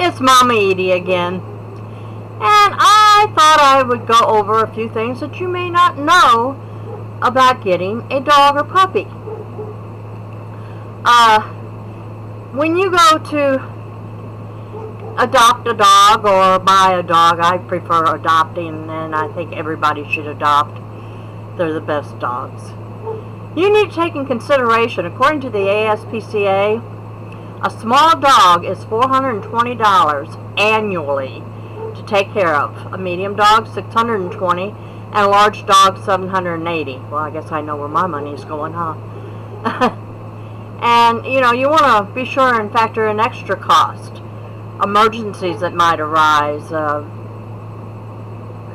It's Mama Edie again, and I thought I would go over a few things that you may not know about getting a dog or puppy. When you go to adopt a dog or buy a dog, I prefer adopting, and I think everybody should adopt. They're the best dogs. You need to take in consideration, according to the ASPCA, a small dog is $420 annually to take care of. A medium dog, $620, and a large dog, $780. Well, I guess I know where my money's going, huh? And, you want to be sure and factor in extra cost. Emergencies that might arise,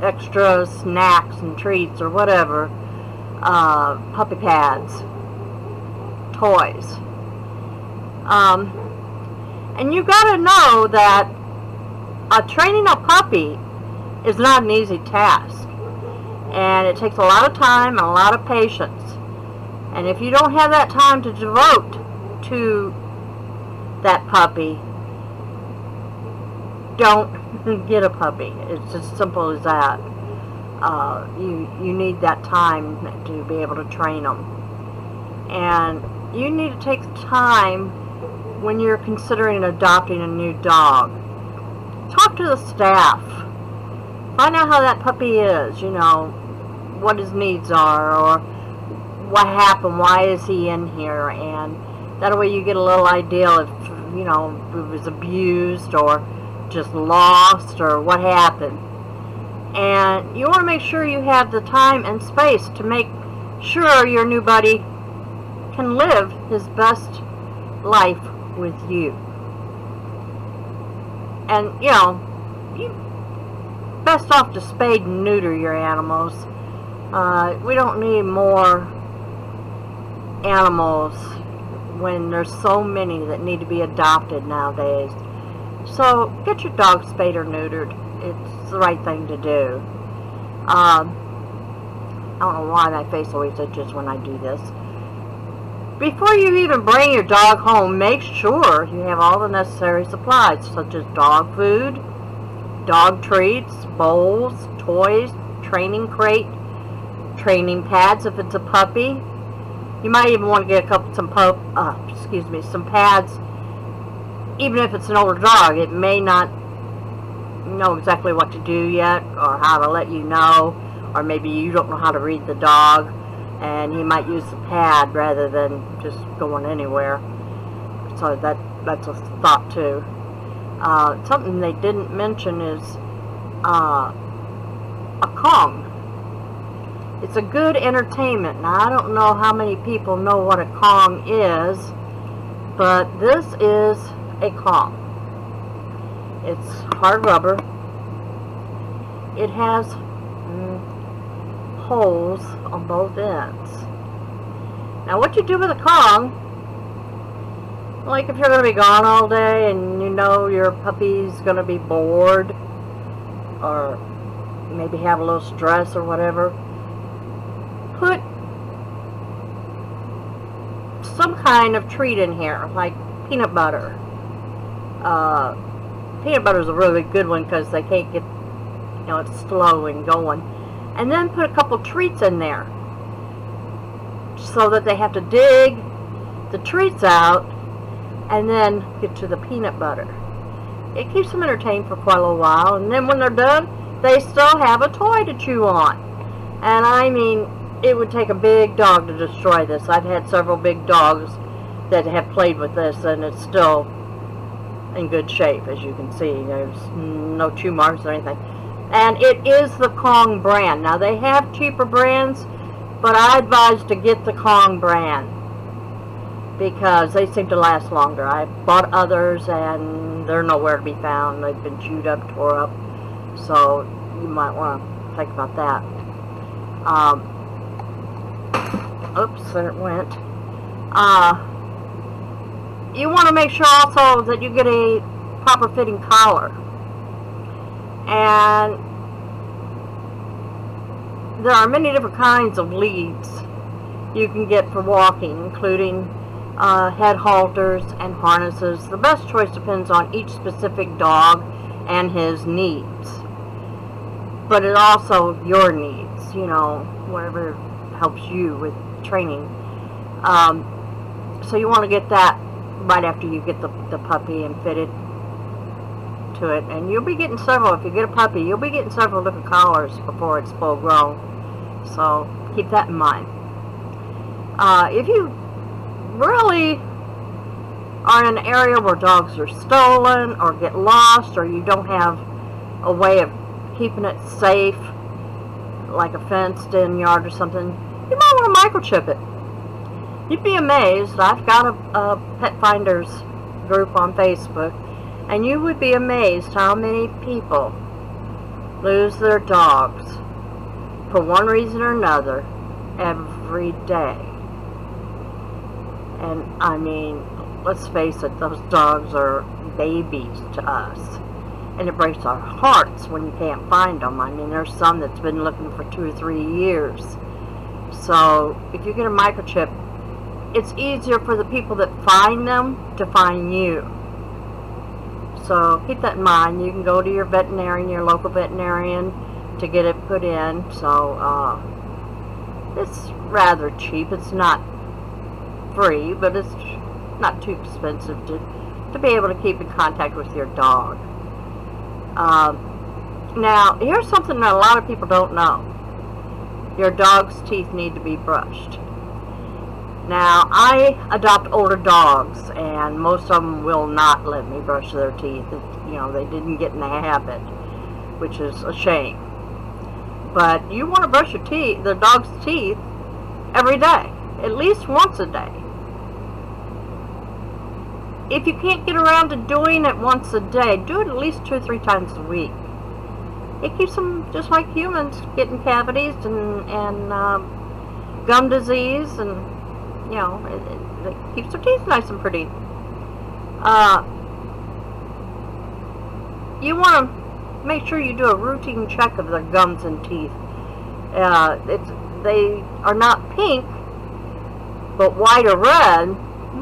extra snacks and treats or whatever, puppy pads, toys. And you gotta know that training a puppy is not an easy task, and it takes a lot of time and a lot of patience. And if you don't have that time to devote to that puppy, don't get a puppy. It's as simple as that. You need that time to be able to train them, and you need to take time when you're considering adopting a new dog. Talk to the staff. Find out how that puppy is, what his needs are, or what happened, why is he in here, and that way you get a little idea if, if he was abused or just lost or what happened. And you want to make sure you have the time and space to make sure your new buddy can live his best life with you. And, you best off to spade and neuter your animals. We don't need more animals when there's so many that need to be adopted nowadays. So get your dog spayed or neutered. It's the right thing to do. I don't know why my face always itches when I do this. Before you even bring your dog home, make sure you have all the necessary supplies, such as dog food, dog treats, bowls, toys, training crate, training pads if it's a puppy. You might even want to get some pads. Even if it's an older dog, it may not know exactly what to do yet, or how to let you know, or maybe you don't know how to read the dog, and he might use the pad rather than just going anywhere. So that's a thought too. Something they didn't mention is a Kong. It's a good entertainment. Now, I don't know how many people know what a Kong is, but this is a Kong. It's hard rubber. It has holes on both ends. Now, what you do with a Kong, like if you're going to be gone all day and your puppy's going to be bored or maybe have a little stress or whatever, put some kind of treat in here, like peanut butter. Peanut butter is a really good one because they can't get, it's slow and going. And then put a couple treats in there so that they have to dig the treats out and then get to the peanut butter. It keeps them entertained for quite a little while, and then when they're done, they still have a toy to chew on. And I mean, it would take a big dog to destroy this. I've had several big dogs that have played with this, and it's still in good shape, as you can see. There's no chew marks or anything. And it is the Kong brand. Now, they have cheaper brands, but I advise to get the Kong brand because they seem to last longer. I've bought others, and they're nowhere to be found. They've been chewed up, tore up, so you might want to think about that. Oops, there it went. You want to make sure also that you get a proper fitting collar. And there are many different kinds of leads you can get for walking, including head halters, and harnesses. The best choice depends on each specific dog and his needs. But it also your needs, whatever helps you with training. So you want to get that right after you get the puppy and fit it to it. And you'll be getting several, if you get a puppy, you'll be getting several different collars before it's full grown. So keep that in mind. If you really are in an area where dogs are stolen or get lost, or you don't have a way of keeping it safe, like a fenced-in yard or something, you might want to microchip it. You'd be amazed. I've got a Pet Finders group on Facebook, and you would be amazed how many people lose their dogs for one reason or another every day. And I mean, let's face it, those dogs are babies to us. And it breaks our hearts when you can't find them. I mean, there's some that's been looking for 2 or 3 years. So if you get a microchip, it's easier for the people that find them to find you. So keep that in mind. You can go to your veterinarian, your local veterinarian, to get it put in. So it's rather cheap. It's not free, but it's not too expensive to be able to keep in contact with your dog. Now, here's something that a lot of people don't know. Your dog's teeth need to be brushed. Now, I adopt older dogs, and most of them will not let me brush their teeth. They didn't get in the habit, which is a shame. But you want to brush the dog's teeth every day, at least once a day. If you can't get around to doing it once a day, do it at least 2 or 3 times a week. It keeps them, just like humans, getting cavities and gum disease, and it keeps their teeth nice and pretty. You want to make sure you do a routine check of their gums and teeth. They are not pink, but white or red.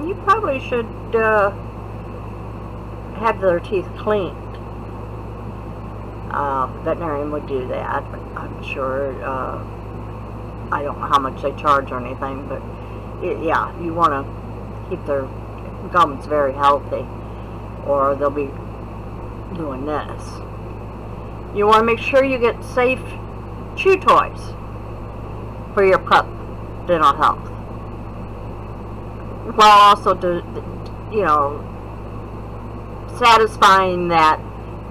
You probably should have their teeth cleaned. Veterinarian would do that. I'm sure. I don't know how much they charge or anything, but you want to keep their gums very healthy, or they'll be doing this. You want to make sure you get safe chew toys for your pup dental health, while also satisfying that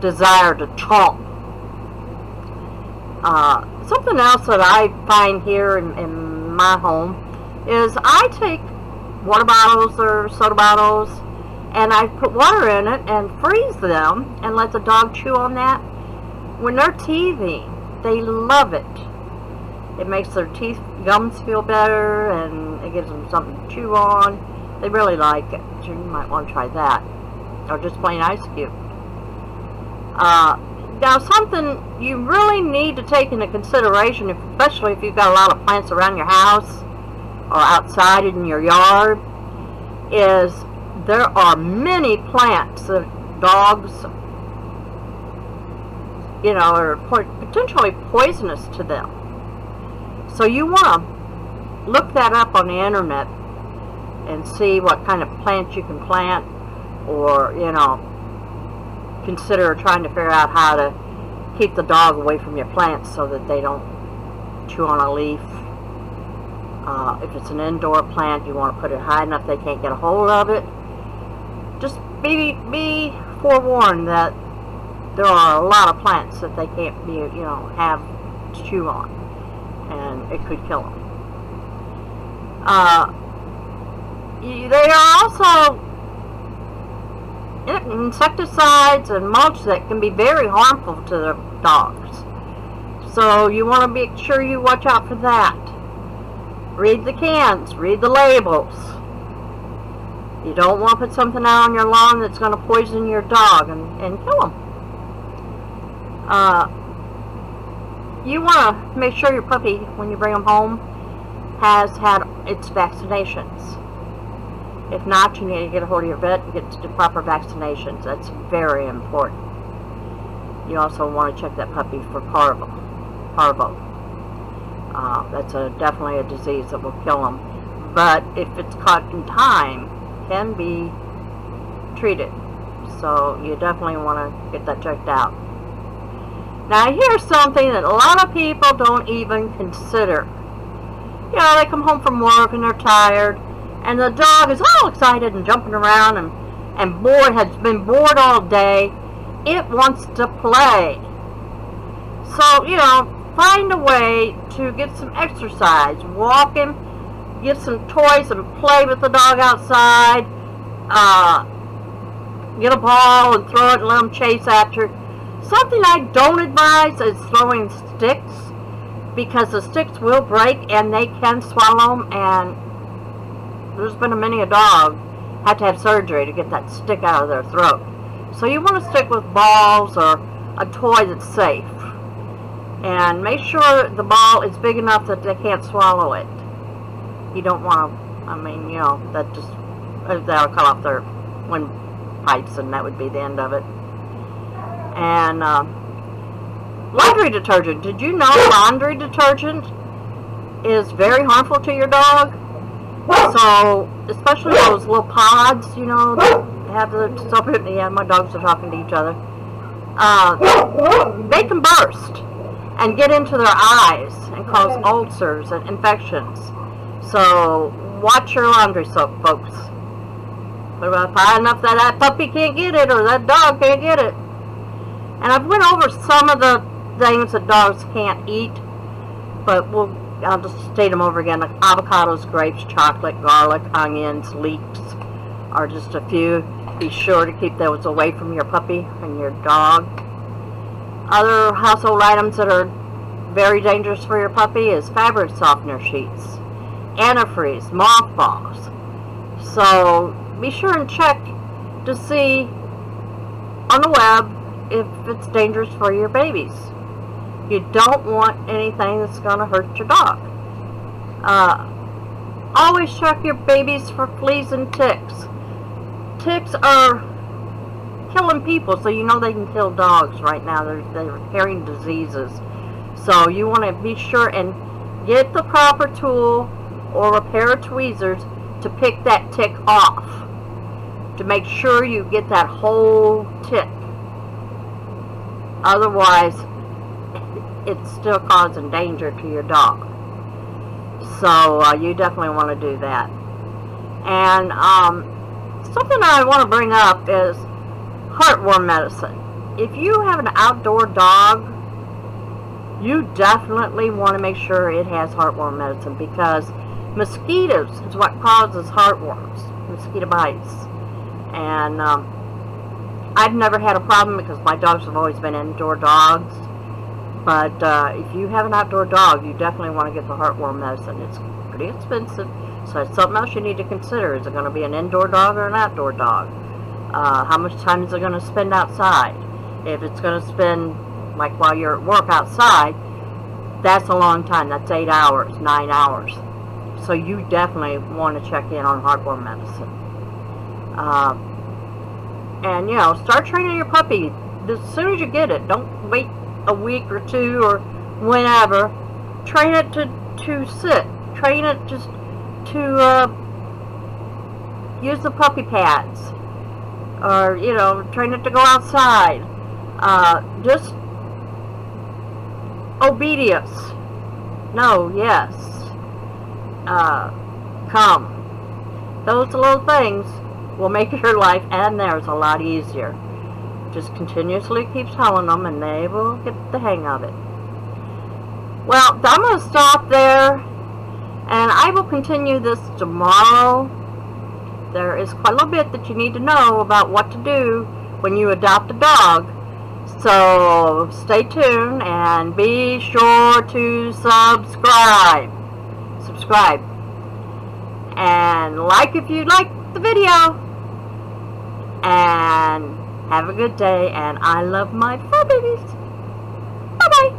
desire to chomp. Something else that I find here in my home is I take water bottles or soda bottles, and I put water in it and freeze them and let the dog chew on that. When they're teething, they love it. It makes their gums feel better, and it gives them something to chew on. They really like it. So you might want to try that. Or just plain ice cube. Now, something you really need to take into consideration, especially if you've got a lot of plants around your house or outside in your yard, is there are many plants that dogs, are potentially poisonous to them. So you want to look that up on the internet and see what kind of plants you can plant, or, consider trying to figure out how to keep the dog away from your plants so that they don't chew on a leaf. If it's an indoor plant, you want to put it high enough they can't get a hold of it. Just be forewarned that there are a lot of plants that they can't have to chew on, and it could kill them. They are also insecticides and mulch that can be very harmful to the dogs. So you want to make sure you watch out for that. Read the cans, read the labels. You don't want to put something out on your lawn that's going to poison your dog and kill them. You want to make sure your puppy, when you bring them home, has had its vaccinations. If not, you need to get a hold of your vet and get the proper vaccinations. That's very important. You also want to check that puppy for parvo. That's definitely a disease that will kill them. But if it's caught in time, can be treated. So you definitely want to get that checked out. Now here's something that a lot of people don't even consider. You know, they come home from work and they're tired, and the dog is all excited and jumping around and bored, has been bored all day. It wants to play. So, you know, find a way to get some exercise. Walk him, get some toys and play with the dog outside. Get a ball and throw it and let him chase after. Something I don't advise is throwing sticks, because the sticks will break and they can swallow them, and there's been many a dog had to have surgery to get that stick out of their throat. So you want to stick with balls or a toy that's safe. And make sure the ball is big enough that they can't swallow it. You don't want to, I mean, you know, that'll cut off their windpipes, and that would be the end of it. And laundry detergent. Did you know laundry detergent is very harmful to your dog? So, especially those little pods, you know, that have the soap in. Yeah, my dogs are talking to each other. They can burst and get into their eyes and cause ulcers and infections. So, watch your laundry soap, folks. But if high enough that that puppy can't get it or that dog can't get it. And I've went over some of the things that dogs can't eat, but I'll just state them over again. Like avocados, grapes, chocolate, garlic, onions, leeks are just a few. Be sure to keep those away from your puppy and your dog. Other household items that are very dangerous for your puppy is fabric softener sheets, antifreeze, mothballs. So be sure and check to see on the web if it's dangerous for your babies. You don't want anything that's going to hurt your dog. Always check your babies for fleas and ticks. Ticks are killing people, so you know they can kill dogs right now. They're carrying diseases. So you want to be sure and get the proper tool or a pair of tweezers to pick that tick off, to make sure you get that whole tick. Otherwise, it's still causing danger to your dog. So you definitely want to do that. And something I want to bring up is heartworm medicine. If you have an outdoor dog, you definitely want to make sure it has heartworm medicine, because mosquitoes is what causes heartworms, mosquito bites. And I've never had a problem because my dogs have always been indoor dogs. But if you have an outdoor dog, you definitely want to get the heartworm medicine. It's pretty expensive, so it's something else you need to consider. Is it going to be an indoor dog or an outdoor dog? How much time is it going to spend outside? If it's going to spend, like while you're at work outside, that's a long time. That's 8 hours, 9 hours. So you definitely want to check in on heartworm medicine. And, you know, start training your puppy as soon as you get it. Don't wait a week or two or whenever. Train it to sit. Train it just to use the puppy pads. Or, you know, train it to go outside. Just obedience. No, yes. Come. Those little things will make your life and theirs a lot easier. Just continuously keep telling them and they will get the hang of it. Well, I'm going to stop there, and I will continue this tomorrow. There is quite a little bit that you need to know about what to do when you adopt a dog. So stay tuned and be sure to subscribe. And like if you like the video. And have a good day, and I love my fur babies. Bye-bye.